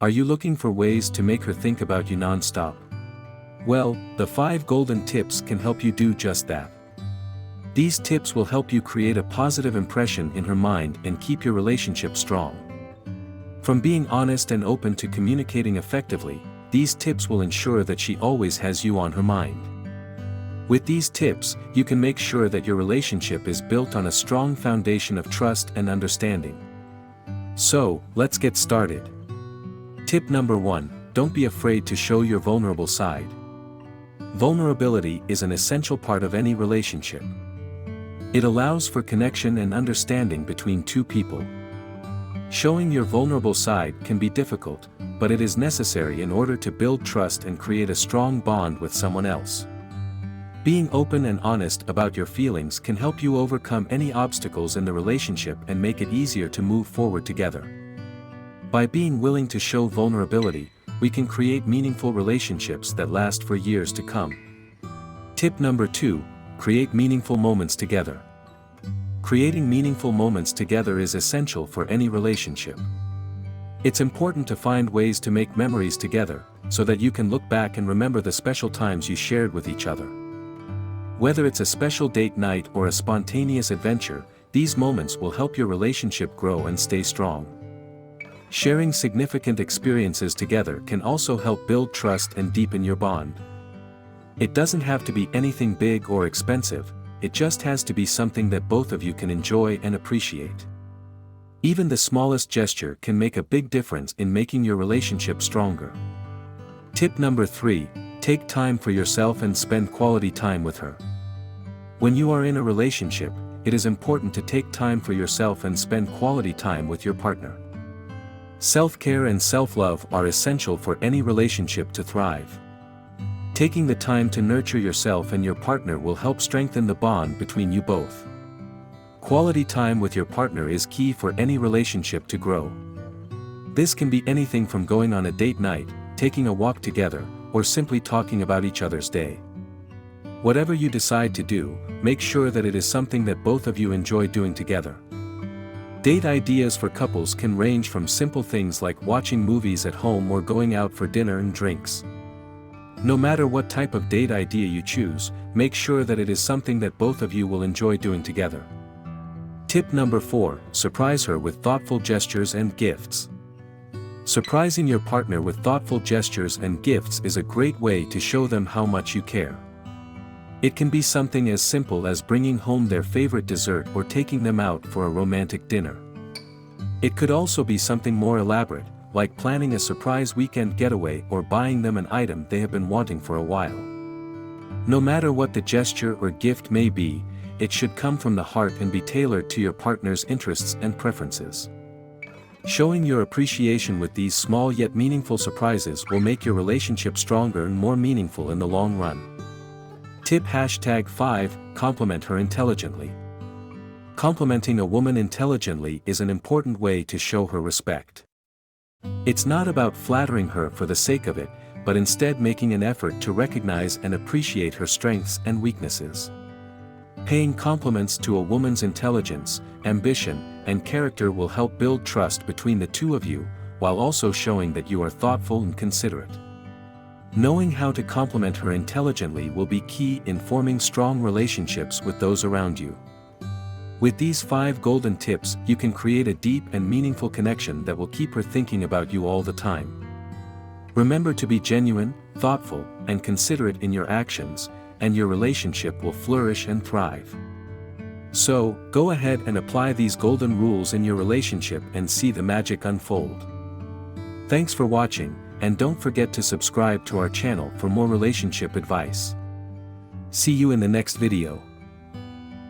Are you looking for ways to make her think about you nonstop? Well, the 5 golden tips can help you do just that. These tips will help you create a positive impression in her mind and keep your relationship strong. From being honest and open to communicating effectively, these tips will ensure that she always has you on her mind. With these tips, you can make sure that your relationship is built on a strong foundation of trust and understanding. So, let's get started. Tip number 1, don't be afraid to show your vulnerable side. Vulnerability is an essential part of any relationship. It allows for connection and understanding between two people. Showing your vulnerable side can be difficult, but it is necessary in order to build trust and create a strong bond with someone else. Being open and honest about your feelings can help you overcome any obstacles in the relationship and make it easier to move forward together. By being willing to show vulnerability, we can create meaningful relationships that last for years to come. Tip number 2, create meaningful moments together. Creating meaningful moments together is essential for any relationship. It's important to find ways to make memories together, so that you can look back and remember the special times you shared with each other. Whether it's a special date night or a spontaneous adventure, these moments will help your relationship grow and stay strong. Sharing significant experiences together can also help build trust and deepen your bond. It doesn't have to be anything big or expensive, it just has to be something that both of you can enjoy and appreciate. Even the smallest gesture can make a big difference in making your relationship stronger. Tip number 3, take time for yourself and spend quality time with her. When you are in a relationship, it is important to take time for yourself and spend quality time with your partner. Self-care and self-love are essential for any relationship to thrive. Taking the time to nurture yourself and your partner will help strengthen the bond between you both. Quality time with your partner is key for any relationship to grow. This can be anything from going on a date night, taking a walk together, or simply talking about each other's day. Whatever you decide to do, make sure that it is something that both of you enjoy doing together. Date ideas for couples can range from simple things like watching movies at home or going out for dinner and drinks. No matter what type of date idea you choose, make sure that it is something that both of you will enjoy doing together. Tip number 4, surprise her with thoughtful gestures and gifts. Surprising your partner with thoughtful gestures and gifts is a great way to show them how much you care. It can be something as simple as bringing home their favorite dessert or taking them out for a romantic dinner. It could also be something more elaborate, like planning a surprise weekend getaway or buying them an item they have been wanting for a while. No matter what the gesture or gift may be, it should come from the heart and be tailored to your partner's interests and preferences. Showing your appreciation with these small yet meaningful surprises will make your relationship stronger and more meaningful in the long run. Tip #5, compliment her intelligently. Complimenting a woman intelligently is an important way to show her respect. It's not about flattering her for the sake of it, but instead making an effort to recognize and appreciate her strengths and weaknesses. Paying compliments to a woman's intelligence, ambition, and character will help build trust between the two of you, while also showing that you are thoughtful and considerate. Knowing how to compliment her intelligently will be key in forming strong relationships with those around you. With these 5 golden tips, you can create a deep and meaningful connection that will keep her thinking about you all the time. Remember to be genuine, thoughtful, and considerate in your actions, and your relationship will flourish and thrive. So, go ahead and apply these golden rules in your relationship and see the magic unfold. Thanks for watching, and don't forget to subscribe to our channel for more relationship advice. See you in the next video.